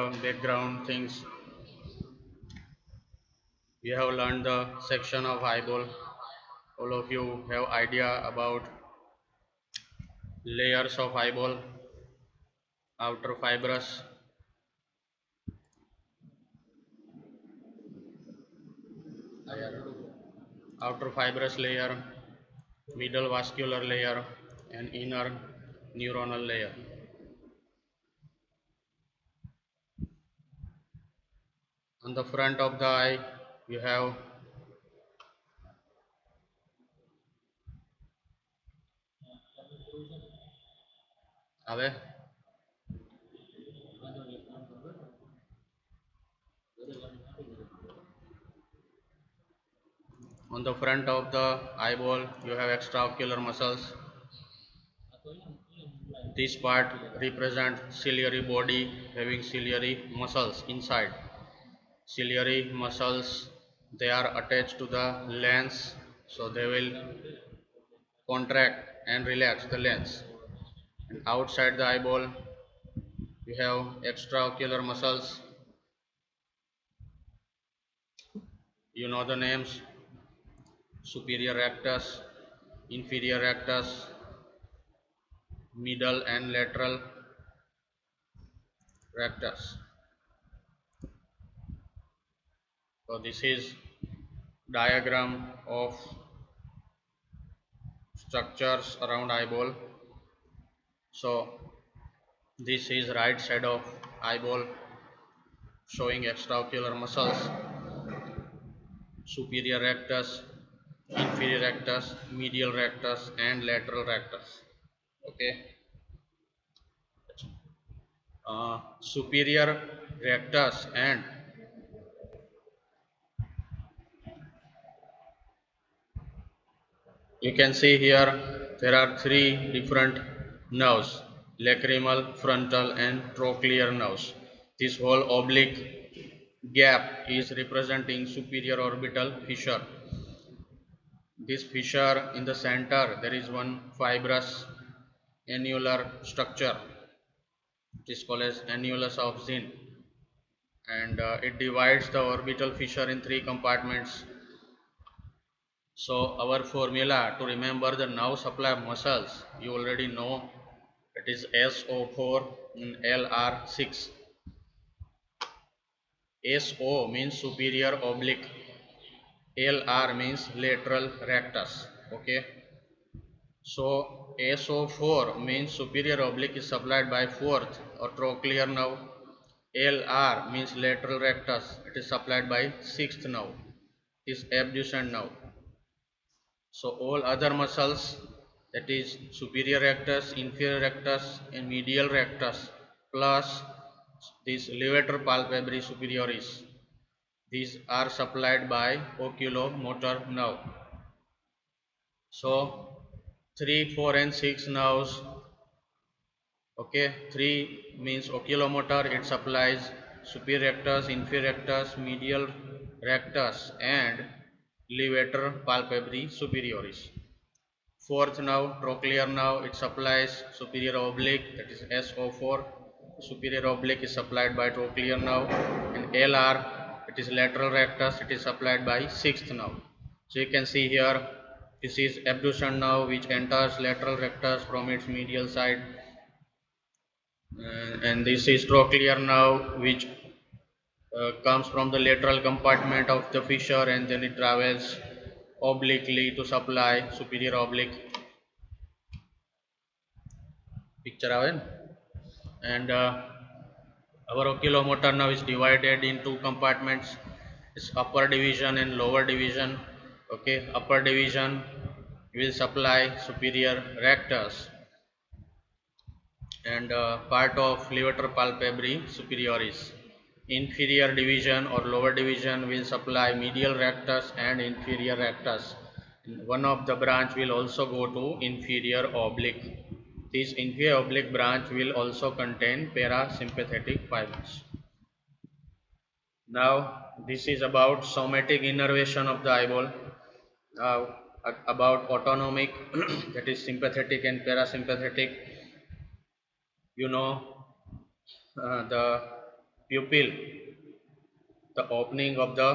Background things. We have learned the section of eyeball. All of you have idea about layers of eyeball, outer fibrous, outer fibrous layer, middle vascular layer, and inner neuronal layer. On the front of the eye, you have આવે on the front of the eyeball, you have extraocular muscles. This part represents ciliary body having ciliary muscles inside. Ciliary muscles, they are attached to the lens, so they will contract and relax the lens. And outside the eyeball, you have extraocular muscles. You know the names: superior rectus, inferior rectus, middle and lateral rectus. So this is diagram of structures around eyeball. So this is right side of eyeball showing extraocular muscles, superior rectus, inferior rectus, medial rectus, and lateral rectus. Okay, superior rectus, and you can see here there are three different nerves: lacrimal, frontal, and trochlear nerves. This whole oblique gap is representing superior orbital fissure. This fissure, in the center there is one fibrous annular structure. It is called as annulus of Zinn, and it divides the orbital fissure in three compartments. So our formula to remember the nerve supply muscles, you already know, it is SO4 and LR6. SO means superior oblique, LR means lateral rectus. Okay, so SO4 means superior oblique is supplied by fourth or trochlear nerve. LR means lateral rectus, it is supplied by sixth nerve, is abducent nerve. So all other muscles, that is superior rectus, inferior rectus, and medial rectus, plus this levator palpebrae superioris, these are supplied by oculomotor nerve. So 3, 4 and 6 nerves. Okay, 3 means oculomotor, it supplies superior rectus, inferior rectus, medial rectus, and levator palpebrae superioris. Fourth nerve, trochlear nerve, it supplies superior oblique, that is SO4. Superior oblique is supplied by trochlear nerve, and LR, it is lateral rectus, it is supplied by sixth nerve. So you can see here, this is abducent nerve which enters lateral rectus from its medial side, and this is trochlear nerve which comes from the lateral compartment of the fissure, and then it travels obliquely to supply superior oblique. Picture આવે ને? And our oculomotor nerve is divided in two compartments. It's upper division and lower division. Okay, upper division will supply superior rectus, and part of levator palpebrae superioris. Inferior division or lower division will supply medial rectus and inferior rectus. One of the branch will also go to inferior oblique. This inferior oblique branch will also contain parasympathetic fibers. Now this is about somatic innervation of the eyeball. Now about autonomic that is sympathetic and parasympathetic. You know the Pupil, the opening of the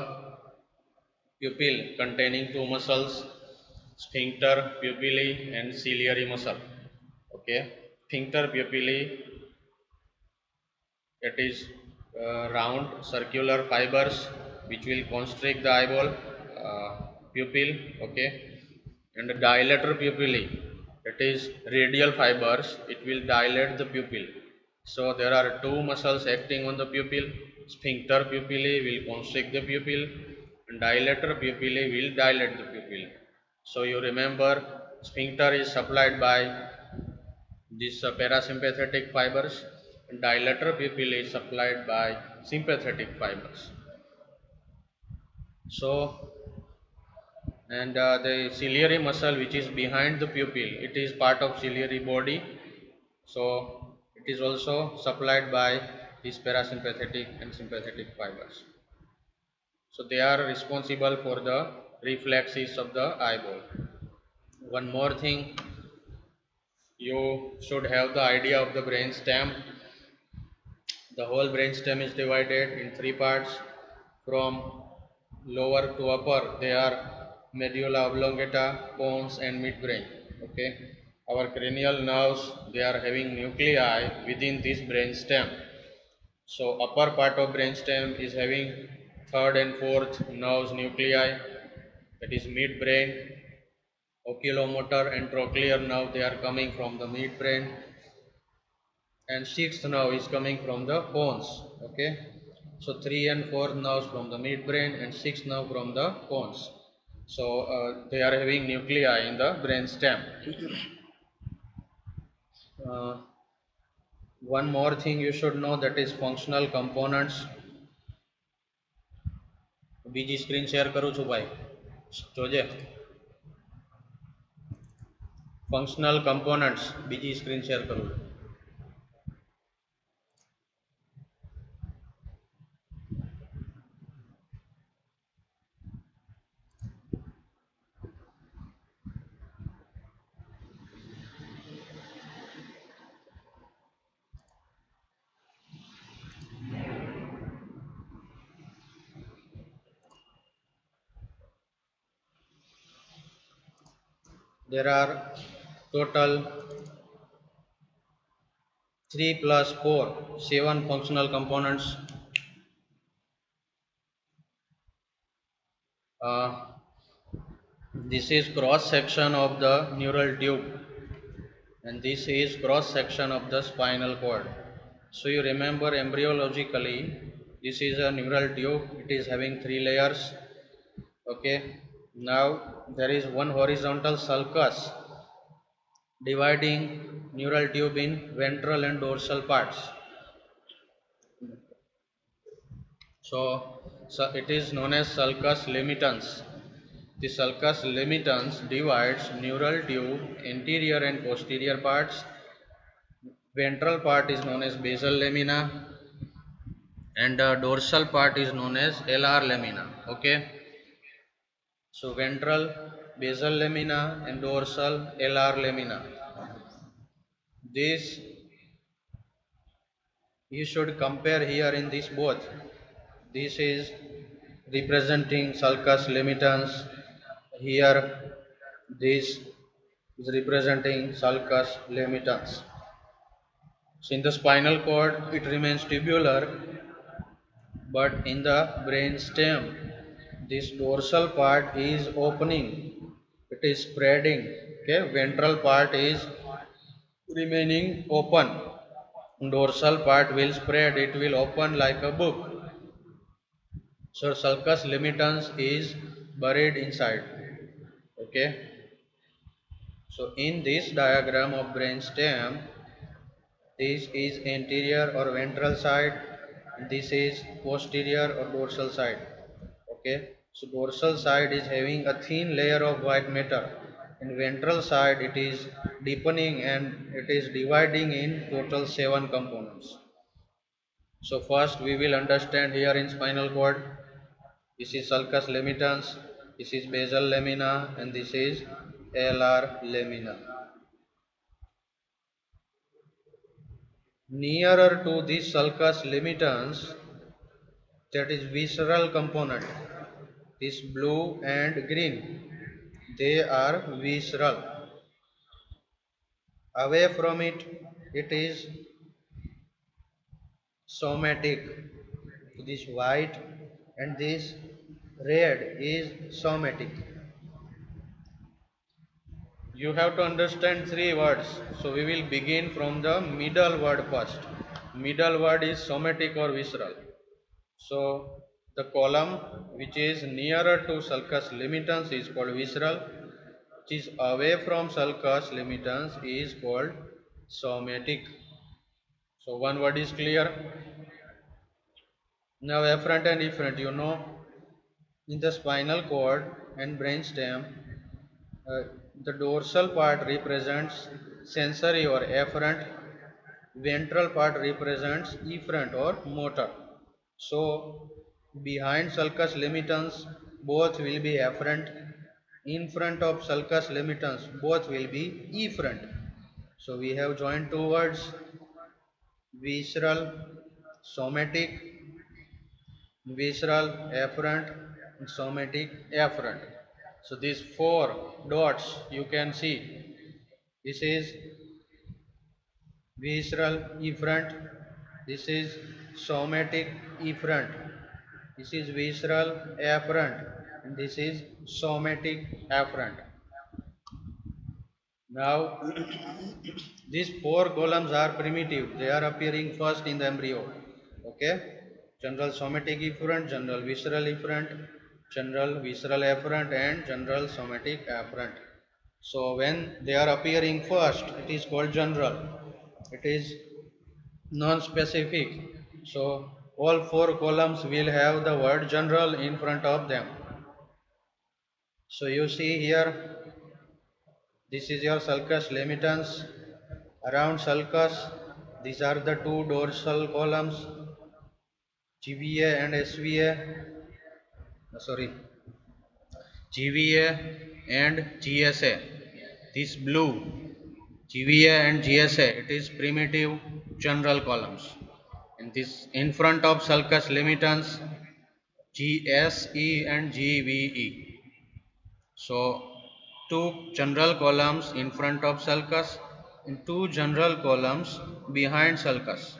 pupil containing two muscles, sphincter pupillae and ciliary muscle. Okay, sphincter pupillae, it is round circular fibers which will constrict the eyeball pupil. Okay, and the dilator pupillae, it is radial fibers, it will dilate the pupil. So there are two muscles acting on the pupil. Sphincter pupillae will constrict the pupil and dilator pupillae will dilate the pupil. So you remember, sphincter is supplied by these parasympathetic fibers and dilator pupil is supplied by sympathetic fibers. So, and the ciliary muscle which is behind the pupil, it is part of ciliary body. So, it is also supplied by these parasympathetic and sympathetic fibers. So, they are responsible for the reflexes of the eyeball. One more thing, you should have the idea of the brain stem. The whole brainstem is divided in three parts. From lower to upper, they are medulla oblongata, pons, and midbrain. Okay, our cranial nerves, they are having nuclei within this brainstem. So upper part of brainstem is having third and fourth nerves nuclei, that is midbrain, oculomotor and trochlear nerve. They are coming from the midbrain, and sixth nerve is coming from the pons. Okay, so three and fourth nerves from the midbrain and sixth nerve from the pons. So they are having nuclei in the brain stem. uh, One more thing you should know, that is functional components. બીજી screen share કરું છું ભાઈ, જોજે. Functional components બીજી screen share કરું છું. There are total 3 plus 4, 7 functional components. Uh, this is cross section of the neural tube, and this is cross section of the spinal cord. So you remember, embryologically, this is a neural tube, it is having 3 layers. Okay, now there is one horizontal sulcus dividing neural tube in ventral and dorsal parts. So it is known as sulcus limitans. The sulcus limitans divides neural tube anterior and posterior parts. Ventral part is known as basal lamina, and dorsal part is known as LR lamina. Okay, so ventral, basal lamina, and dorsal, LR lamina. This you should compare here in this both. This is representing sulcus limitans. Here this is representing sulcus limitans. So in the spinal cord it remains tubular, but in the brain stem this dorsal part is opening, it is spreading. Okay, ventral part is remaining open, dorsal part will spread, it will open like a book. So sulcus limitans is buried inside. Okay, so in this diagram of brain stem, this is anterior or ventral side, this is posterior or dorsal side. Okay, so dorsal side is having a thin layer of white matter. In ventral side it is deepening and it is dividing in total 7 components. So first we will understand here in spinal cord. This is sulcus limitans, this is basal lamina, and this is LR lamina. Nearer to this sulcus limitans, that is visceral component. This blue and green, they are visceral. Away from it, it is somatic. This white and this red is somatic. You have to understand three words. So we will begin from the middle word first. Middle word is somatic or visceral. So the column which is nearer to sulcus limitans is called visceral, which is away from sulcus limitans is called somatic. So one word is clear. Now afferent and efferent, in the spinal cord and brainstem, uh, the dorsal part represents sensory or afferent, ventral part represents efferent or motor. So behind sulcus limitans both will be afferent, in front of sulcus limitans both will be efferent. So we have joined two words, visceral, somatic, visceral afferent, and somatic afferent. So these four dots you can see, this is visceral efferent, this is somatic efferent, this is visceral afferent, and this is somatic afferent. Now these four columns are primitive, they are appearing first in the embryo. Okay, general somatic efferent, general visceral efferent, general visceral afferent, and general somatic afferent. So when they are appearing first, it is called general, it is non-specific. So all four columns will have the word general in front of them. So you see here, this is your sulcus limitans. Around sulcus, these are the two dorsal columns, GVA and SVA. Sorry, GVA and GSA. This blue, GVA and GSA, it is primitive general columns. And this in front of sulcus limitans, GSE and GVE. So two general columns in front of sulcus and two general columns behind sulcus.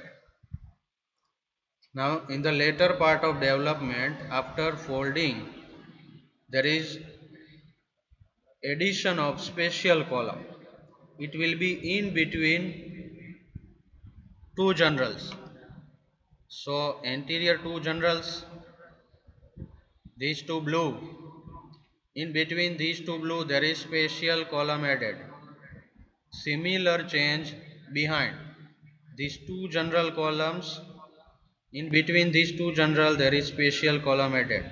Now in the later part of development, after folding, there is addition of spatial column. It will be in between two generals. So anterior two generals, these two blue, in between these two blue there is spatial column added. Similar change behind these two general columns, in between these two general there is spatial column added.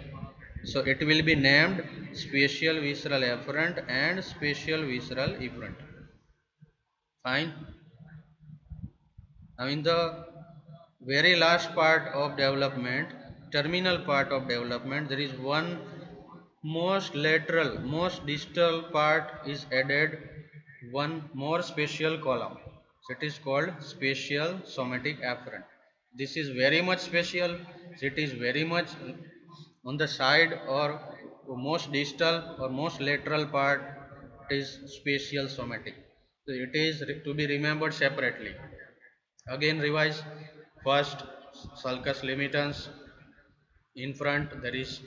So it will be named spatial visceral afferent and spatial visceral efferent. Fine. Now in the very last part of development, terminal part of development, there is one most lateral, most distal part is added, one more spatial column. So it is called spatial somatic afferent. This is very much spatial, it is very much on the side or most distal or most lateral part, it is spatial somatic. So it is to be remembered separately. Again revise, first sulcus limitans, in front there is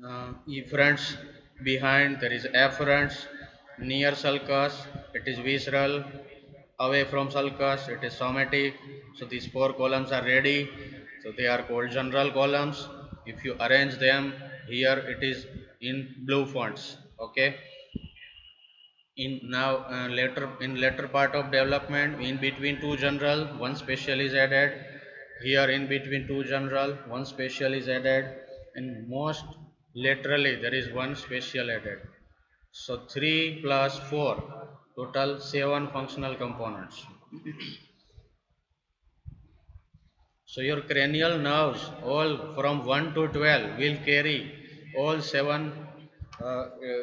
efferents, behind there is afferents, near sulcus it is visceral, away from sulcus it is somatic. So these four columns are ready, so they are called general columns. If you arrange them here, it is in blue fonts. Okay, in now later part of development, in between two general one special is added. Here in between two general one special is added, and most laterally there is one special added. So 3 plus 4, total 7 functional components. So your cranial nerves all from 1 to 12 will carry all 7,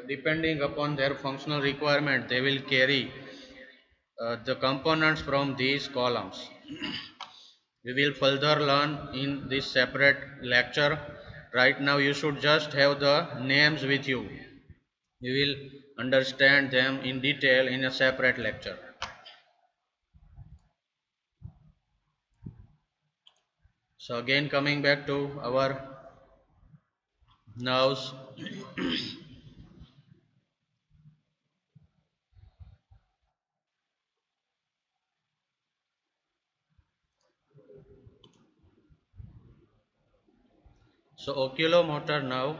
depending upon their functional requirement, they will carry the components from these columns. We will further learn in this separate lecture. Right now you should just have the names with you. We will understand them in detail in a separate lecture. So again, coming back to our nerves. So oculomotor nerve,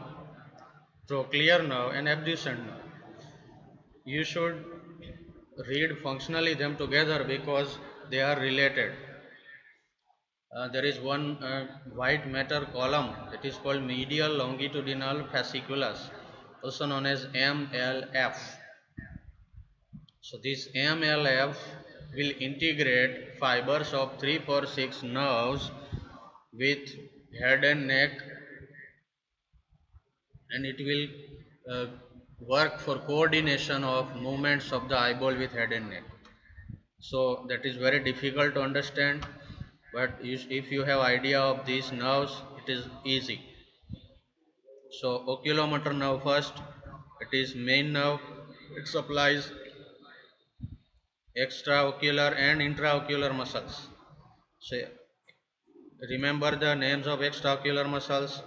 trochlear nerve and abducent nerve. You should read functionally them together because they are related. There is one white matter column that is called medial longitudinal fasciculus, also known as MLF. So this MLF will integrate fibers of 346 nerves with head and neck, and it will uh, work for coordination of movements of the eyeball with head and neck. So that is very difficult to understand, but if you have idea of these nerves, it is easy. So oculomotor nerve first, it is main nerve. It supplies extraocular and intraocular muscles. So remember the names of extraocular muscles: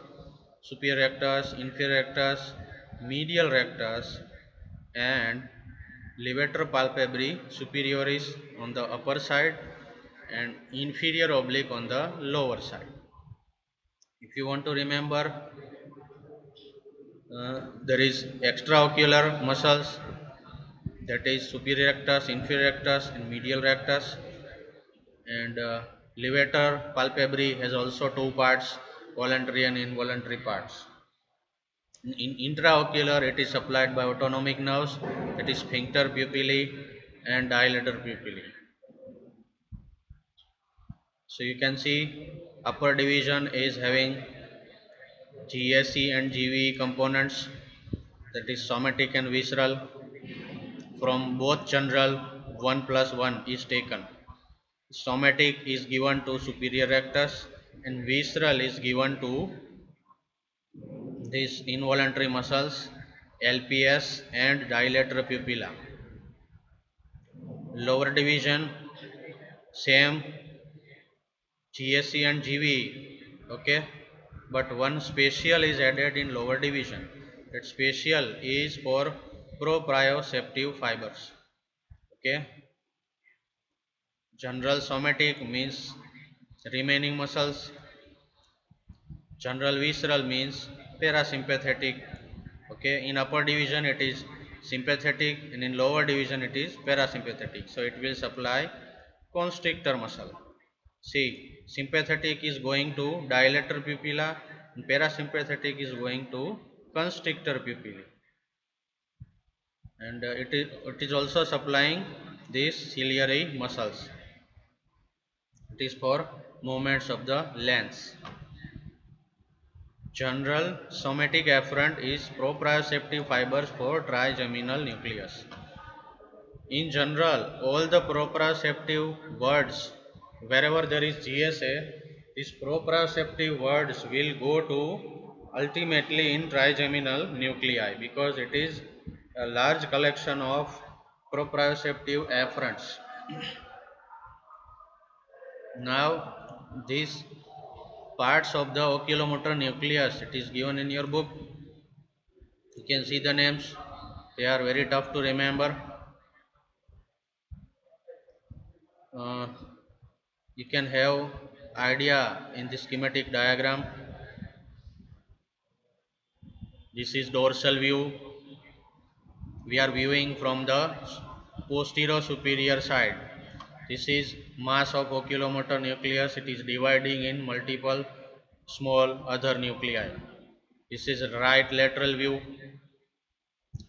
superior rectus, inferior rectus, medial rectus, and levator palpebrae superioris on the upper side and inferior oblique on the lower side. If you want to remember, there is extraocular muscles, that is superior rectus, inferior rectus, and medial rectus, and levator palpebrae has also two parts, voluntary and involuntary parts. In intraocular, it is supplied by autonomic nerves, that is sphincter pupillae and dilator pupillae. So you can see upper division is having GSE and GVE components, that is somatic and visceral. From both general, 1 plus 1 is taken. Somatic is given to superior rectus and visceral is given to these involuntary muscles, LPS and dilator pupilla. Lower division, same, GSE and GVE, okay, but one spatial is added in lower division. That spatial is for proprioceptive fibers, okay. General somatic means remaining muscles. General visceral means parasympathetic. Okay, in upper division it is sympathetic and in lower division it is parasympathetic. So it will supply constrictor muscle. See, sympathetic is going to dilator pupilla and parasympathetic is going to constrictor pupillae. And it is also supplying these ciliary muscles. It is for movements of the lens. General somatic afferent is proprioceptive fibers for trigeminal nucleus. In general, all the proprioceptive words, wherever there is GSA, these proprioceptive words will go to ultimately in trigeminal nuclei because it is a large collection of proprioceptive afferents. Now, these parts of the oculomotor nucleus, it is given in your book. You can see the names, they are very tough to remember. Uh, you can have idea in the schematic diagram. This is dorsal view. We are viewing from the posterior superior side. This is mass of oculomotor nucleus. It is dividing in multiple small other nuclei. This is right lateral view.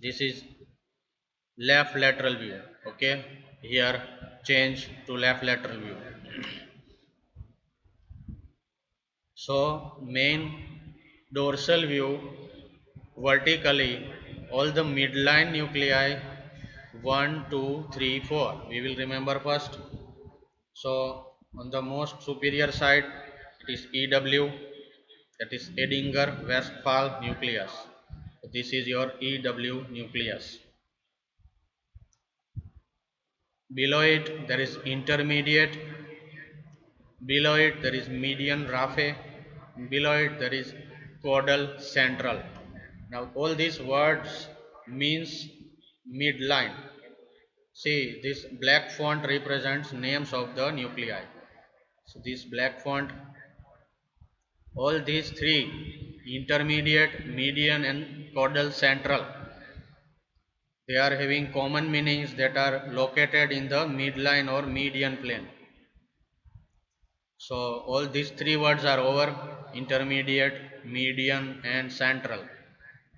This is left lateral view. Okay, here change to left lateral view. So main dorsal view, vertically all the midline nuclei 1, 2, 3, 4. We will remember first. So On the most superior side, it is EW, that is Edinger-Westphal nucleus. So this is your EW nucleus. Below it, there is intermediate. Below it, there is median raphe. Below it, there is caudal central. Now, all these words means midline. See, this black font represents names of the nuclei. So, this black font, all these three, intermediate, median and caudal central, they are having common meanings that are located in the midline or median plane. So all these three words are over: intermediate, median and central.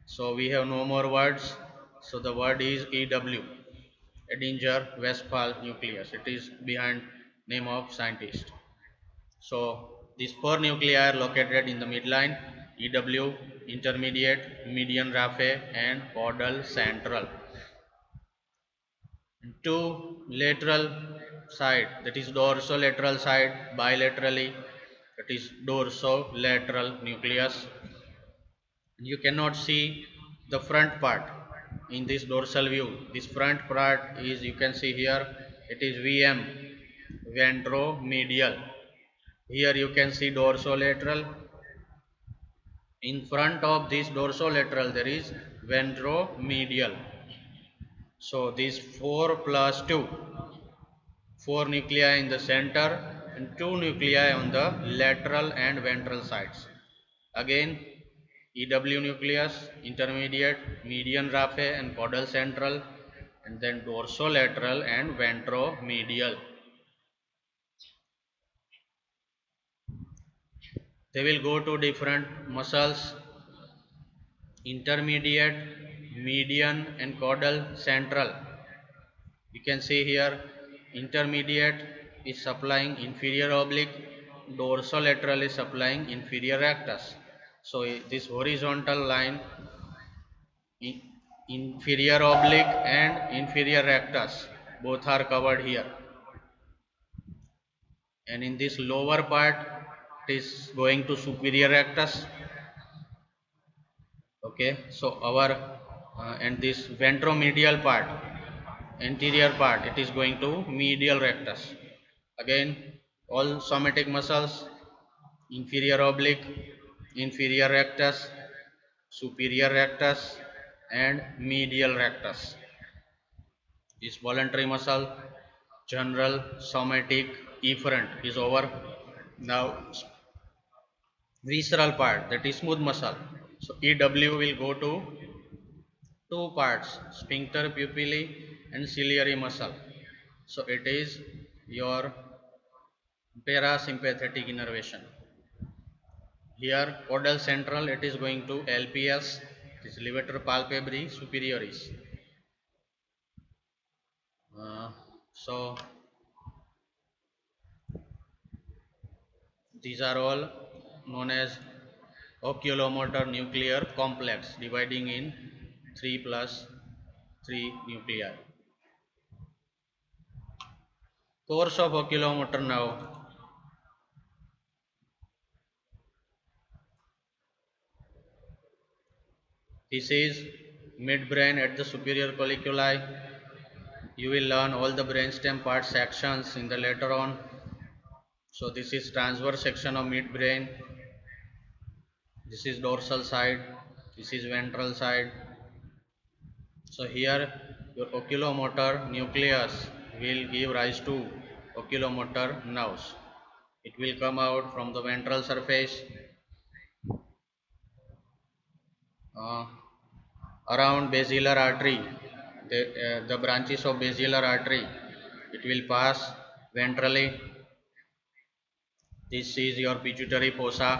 So we have no more words. So the word is EW, Edinger-Westphal nucleus. It is behind name of scientist. So these four nuclei are located in the midline: EW, intermediate, median raphe and caudal central. Two lateral side, that is dorsolateral side, bilaterally, that is dorsolateral nucleus. You cannot see the front part in this dorsal view. This front part is, you can see here, it is VM, ventromedial. Here you can see dorsolateral. In front of this dorsolateral there is ventromedial. So this 4 plus 2, 4 nuclei in the center and 2 nuclei on the lateral and ventral sides. Again, EW nucleus, intermediate, median raphe and caudal central, and then dorsolateral and ventromedial. They will go to different muscles: intermediate, median and caudal central. You can see here, intermediate is supplying inferior oblique, dorsolateral is supplying inferior rectus. So this horizontal line, inferior oblique and inferior rectus, both are covered here. And in this lower part, it is going to superior rectus. Okay, so our and this ventromedial part, anterior part, it is going to medial rectus. Again, all somatic muscles: inferior oblique, inferior rectus, superior rectus and medial rectus. This voluntary muscle, general, somatic, efferent is over. Now visceral part, that is smooth muscle. So EW will go to two parts: sphincter pupillae and ciliary muscle. So it is your parasympathetic innervation. Here caudal central, it is going to LPS, it is levator palpebrae superioris. So these are all known as oculomotor nuclear complex, dividing in 3 plus 3 nuclei. Course of oculomotor now. This is midbrain at the superior colliculi. You will learn all the brainstem part sections in the later on. So this is transverse section of midbrain. This is dorsal side. This is ventral side. So here your oculomotor nucleus will give rise to oculomotor nerves. It will come out from the ventral surface uh, around basilar artery. The branches of basilar artery, it will pass ventrally. This is your pituitary fossa.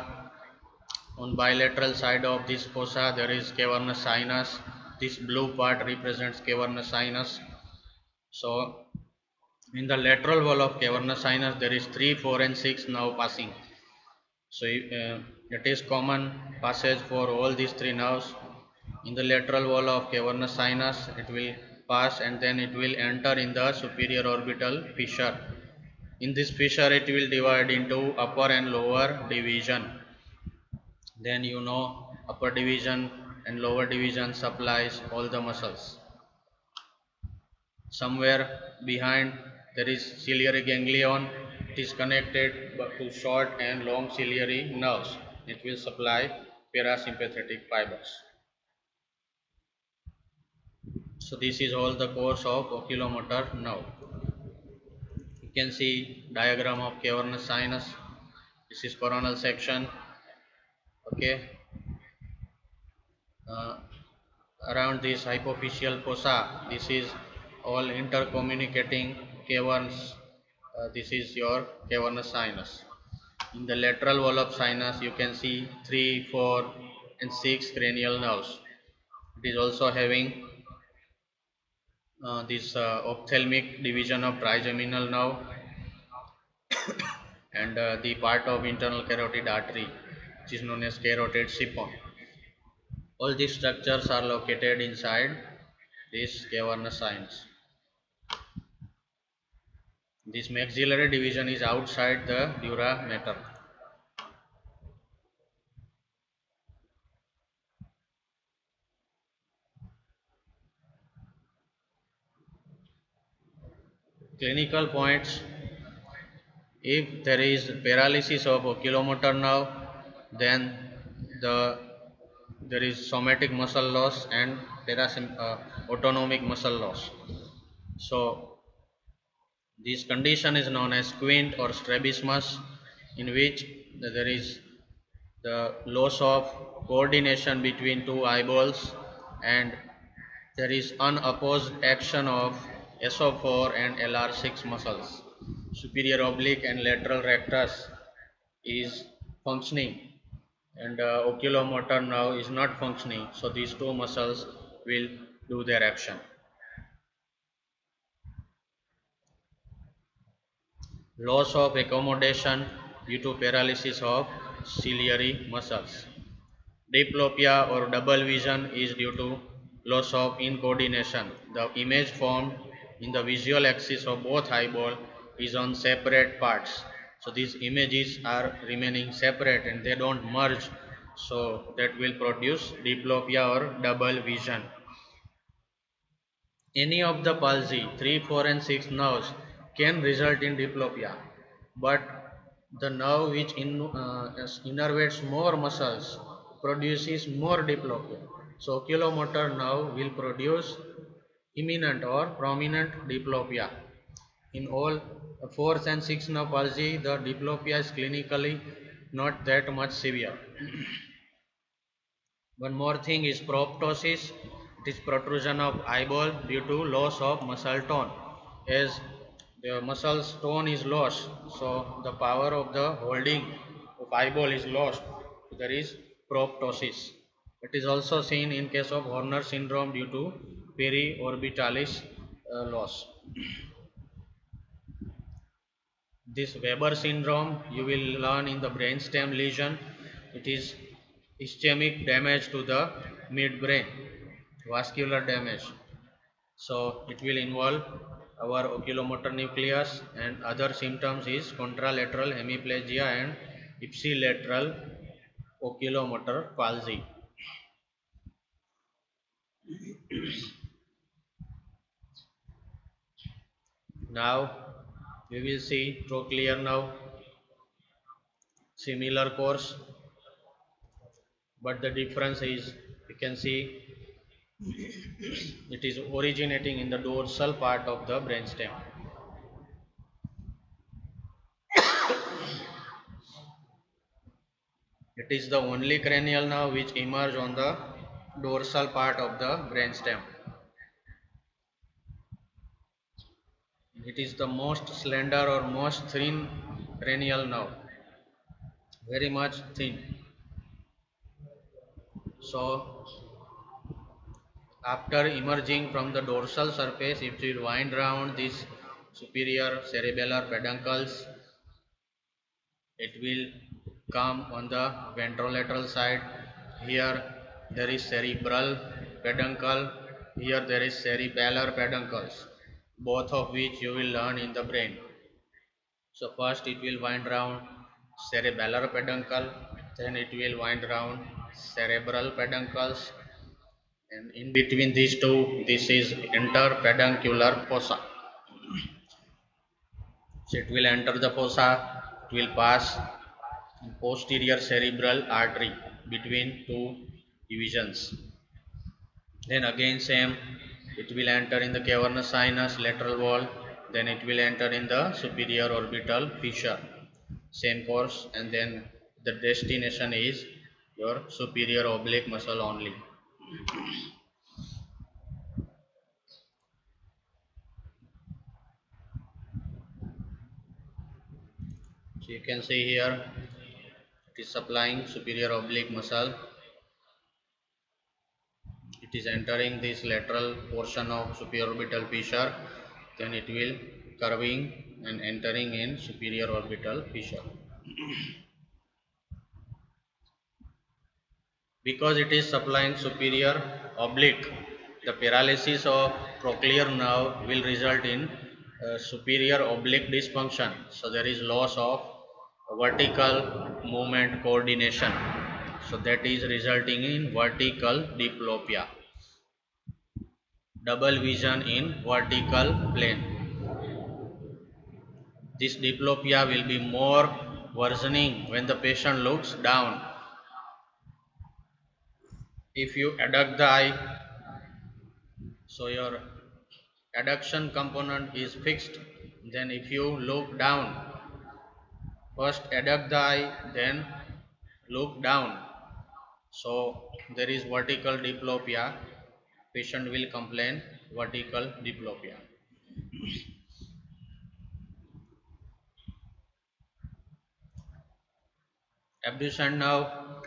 On bilateral side of this fossa there is cavernous sinus. This blue part represents cavernous sinus. So in the lateral wall of cavernous sinus there is 3, 4 and 6 nerve passing. So it is common passage for all these three nerves. In the lateral wall of cavernous sinus it will pass and then it will enter in the superior orbital fissure. In this fissure, it will divide into upper and lower division. Then you know upper division and lower division supplies all the muscles. Somewhere behind there is ciliary ganglion. It is connected to short and long ciliary nerves. It will supply parasympathetic fibers. So this is all the course of oculomotor nerve. You can see diagram of cavernous sinus. This is coronal section. Okay. Uh, Around this hypophyseal fossa, this is all intercommunicating caverns. This is your cavernous sinus. In the lateral wall of sinus, you can see 3, 4, and 6 cranial nerves. It is also having this ophthalmic division of trigeminal nerve and the part of internal carotid artery, which is known as carotid siphon. All these structures are located inside this cavernous sinus. This maxillary division is outside the dura mater. Clinical points: if there is paralysis of oculomotor nerve, then the there is somatic muscle loss and autonomic muscle loss. So this condition is known as squint or strabismus, in which there is the loss of coordination between two eyeballs and there is unopposed action of SO4 and LR6 muscles. Superior oblique and lateral rectus is functioning and oculomotor nerve is not functioning. So these two muscles will do their action. Loss of accommodation due to paralysis of ciliary muscles. Diplopia or double vision is due to loss of incoordination. The image formed in the visual axis of both eyeball is on separate parts. So these images are remaining separate and they don't merge. So that will produce diplopia or double vision. Any of the palsy, 3, 4 and 6 nerves can result in diplopia, but the nerve which innervates more muscles produces more diplopia. So oculomotor nerve will produce imminent or prominent diplopia. In all 4th and 6th nerve palsy, the diplopia is clinically not that much severe. One more thing is proptosis. It is protrusion of eyeball due to loss of muscle tone. As the muscle tone is lost, so the power of the holding of eyeball is lost. There is proptosis. It is also seen in case of Horner syndrome due to periorbitalis loss. This Weber syndrome you will learn in the brainstem lesion. It is ischemic damage to the midbrain, vascular damage. So it will involve our oculomotor nucleus, and other symptoms is contralateral hemiplegia and ipsilateral oculomotor palsy. Now we will see trochlear nerve, similar course, but the difference is you can see it is originating in the dorsal part of the brainstem. It is the only cranial nerve which emerges on the dorsal part of the brainstem. It is the most slender or most thin cranial nerve, very much thin. So after emerging from the dorsal surface, it will wind round these superior cerebellar peduncles. It will come on the ventrolateral side. Here there is cerebral peduncle. Here there is cerebellar peduncles, both of which you will learn in the brain. So first it will wind round cerebellar peduncle, then it will wind round cerebral peduncles, and in between these two, this is interpeduncular fossa. So it will enter the fossa, it will pass posterior cerebral artery between two divisions. Then again same, it will enter in the cavernous sinus lateral wall, then it will enter in the superior orbital fissure. Same course, and then the destination is your superior oblique muscle only. So you can see here it is supplying superior oblique muscle. It is entering this lateral portion of superior orbital fissure, then it will curving and entering in superior orbital fissure. Because it is supplying superior oblique, the paralysis of trochlear nerve will result in superior oblique dysfunction. So there is loss of vertical movement coordination. So that is resulting in vertical diplopia, double vision in vertical plane. This diplopia will be more worsening when the patient looks down. If you adduct the eye, so your adduction component is fixed. Then if you look down, first adduct the eye, then look down. So there is vertical diplopia. Patient will complain vertical diplopia. Abduction now,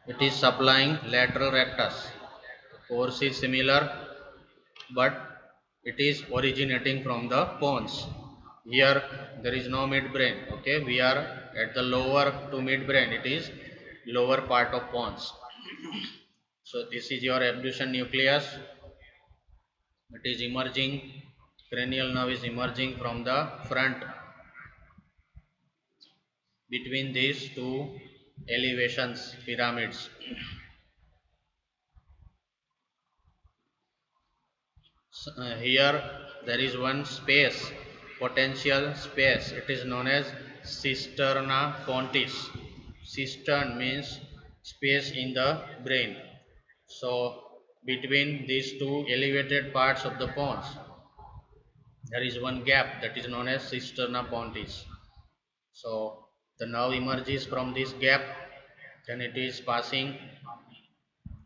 it is supplying lateral rectus. The course is similar, but it is originating from the pons. Here there is no midbrain. Okay, we are at the lower to midbrain. It is lower part of pons. So this is your abduction nucleus. It is emerging. Cranial nerve is emerging from the front between these two elevations, pyramids. Here there is one space, potential space. It is known as cisterna pontis. Cistern means space in the brain. So between these two elevated parts of the pons, there is one gap that is known as cisterna pontis. So the nerve emerges from this gap, then it is passing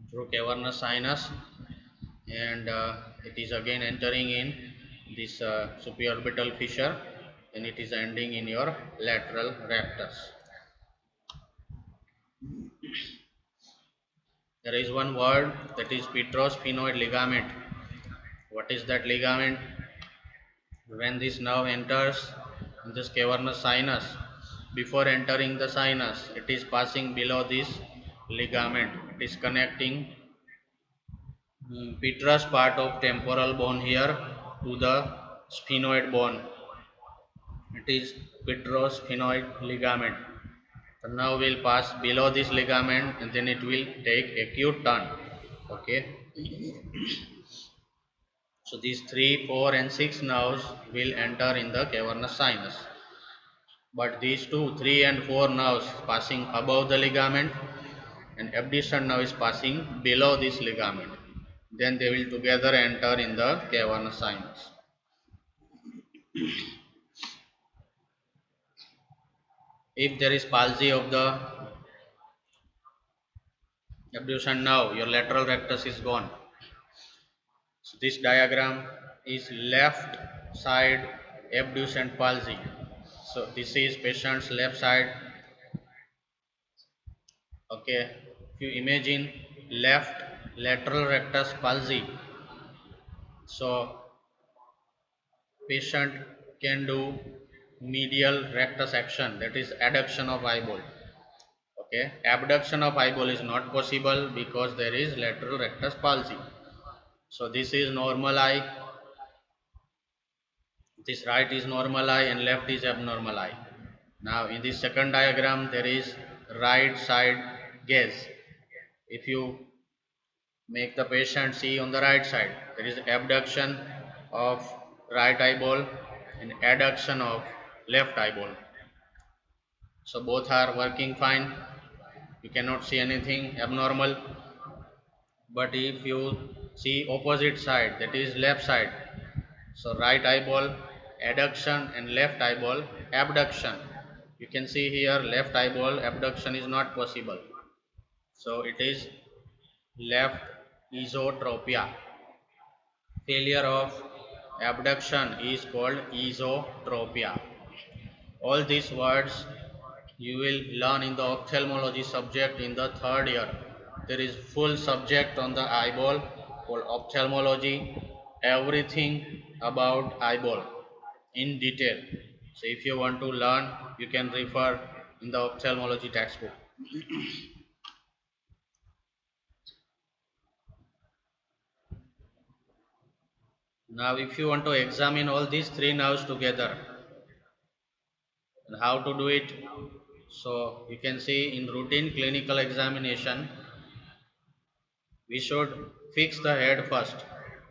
through cavernous sinus, and it is again entering in this supraorbital fissure, and it is ending in your lateral rectus. There is one word, that is petrosphenoid ligament. What is that ligament? When this nerve enters this cavernous sinus, before entering the sinus, it is passing below this ligament. It is connecting petrous part of temporal bone here to the sphenoid bone. It is petrosphenoid ligament. The nerve will pass below this ligament, and then it will take acute turn. Okay. So these 3, 4 and 6 nerves will enter in the cavernous sinus. But these 2, 3 and 4 nerves passing above the ligament, and abducent nerve is passing below this ligament. Then they will together enter in the cavernous sinus. If there is palsy of the abducent nerve, your lateral rectus is gone. So this diagram is left side abducent palsy. So this is patient's left side. Okay, if you imagine left lateral rectus palsy, so patient can do medial rectus action, that is adduction of eyeball. Okay, abduction of eyeball is not possible because there is lateral rectus palsy. So this is normal eye. This right is normal eye and left is abnormal eye. Now in this second diagram there is right side gaze. If you make the patient see on the right side, there is abduction of right eyeball and adduction of left eyeball. So both are working fine. You cannot see anything abnormal. But if you see opposite side, that is left side, so right eyeball adduction and left eyeball abduction. You can see here left eyeball abduction is not possible. So it is left esotropia. Failure of abduction is called esotropia. All these words you will learn in the ophthalmology subject in the third year. There is full subject on the eyeball called ophthalmology, everything about eyeball in detail. So if you want to learn, you can refer in the ophthalmology textbook. Now if you want to examine all these three nerves together, and how to do it? So you can see in routine clinical examination, we should fix the head first.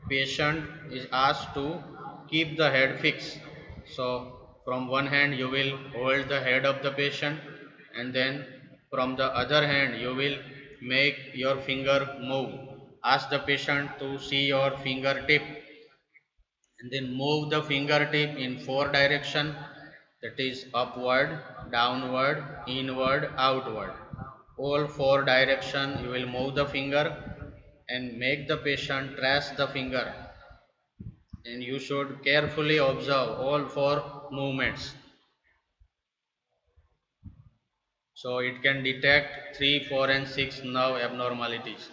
Patient is asked to keep the head fixed. So from one hand you will hold the head of the patient, and then from the other hand you will make your finger move. Ask the patient to see your fingertip, and then move the fingertip in four direction, that is upward, downward, inward, outward. All four direction you will move the finger and make the patient trace the finger, and you should carefully observe all four movements, so it can detect 3, 4 and 6 nerve abnormalities.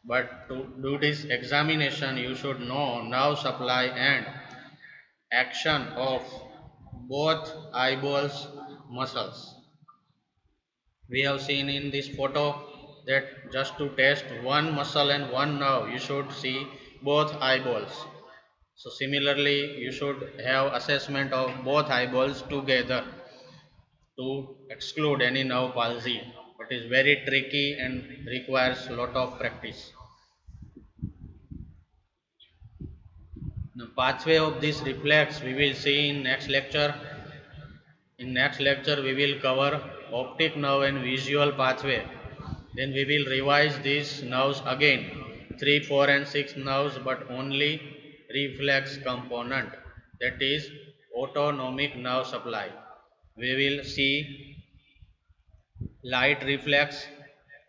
But to do this examination you should know nerve supply and action of both eyeballs muscles. We have seen in this photo that just to test one muscle and one nerve you should see both eyeballs. So similarly you should have assessment of both eyeballs together to exclude any nerve palsy. It is very tricky and requires lot of practice. The pathway of this reflex we will see in next lecture. In next lecture we will cover optic nerve and visual pathway. Then we will revise these nerves again, 3, 4 and 6 nerves, but only reflex component, that is autonomic nerve supply. We will see light reflex,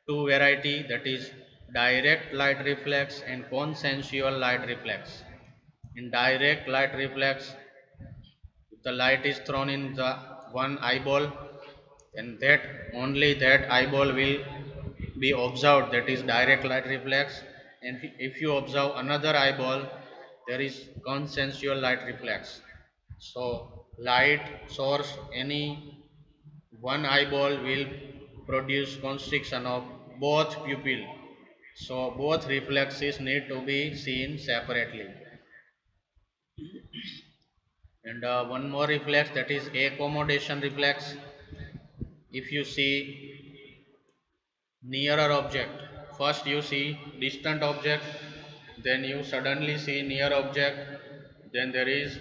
two variety, that is direct light reflex and consensual light reflex. In direct light reflex, if the light is thrown in the one eyeball, then that only that eyeball will be observed, that is direct light reflex. And if you observe another eyeball, there is consensual light reflex. So light source any one eyeball will produce constriction of both pupil, so both reflexes need to be seen separately. And one more reflex, that is accommodation reflex. If you see nearer object, first you see distant object, then you suddenly see near object, then there is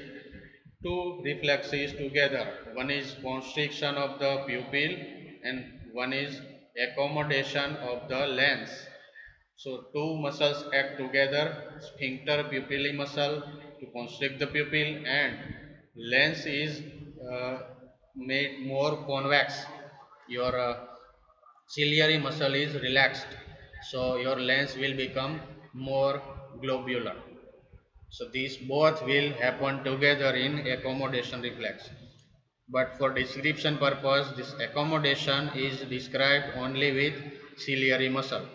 two reflexes together, one is constriction of the pupil and one is accommodation of the lens. So two muscles act together, sphincter pupillae muscle to constrict the pupil, and lens is uh, made more convex. Your ciliary muscle is relaxed, so your lens will become more globular. So these both will happen together in accommodation reflex. But for description purpose, this accommodation is described only with ciliary muscle,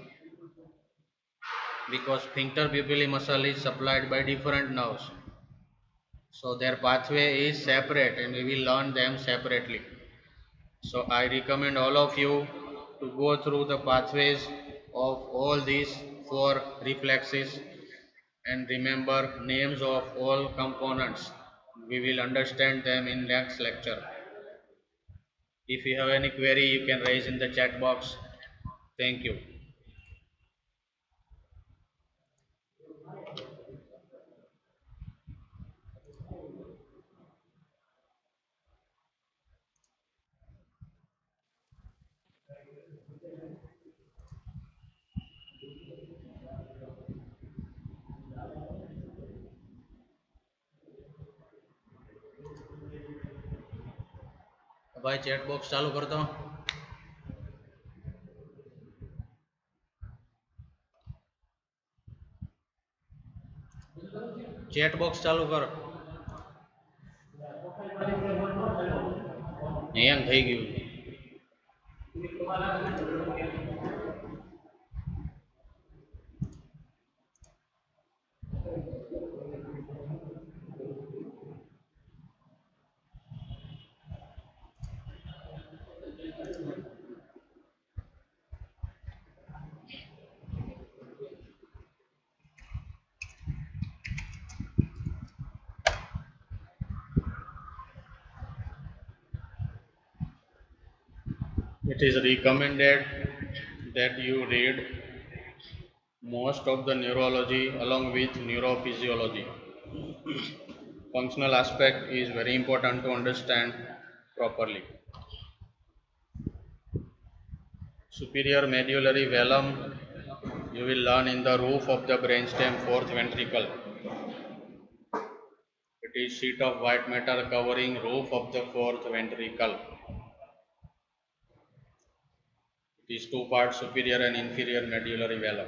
because sphincter pupillae muscle is supplied by different nerves. So their pathway is separate and we will learn them separately. So I recommend all of you to go through the pathways of all these four reflexes and remember names of all components. We will understand them in next lecture. If you have any query, you can raise in the chat box. Thank you. भाई chat box चालू कर दो. Chat box चालू कर. હેંગ થઈ ગયું. It is recommended that you read most of the neurology along with neurophysiology. Functional aspect is very important to understand properly. Superior medullary velum you will learn in the roof of the brainstem fourth ventricle. It is sheet of white matter covering roof of the fourth ventricle. It is two parts superior and inferior medullary velum.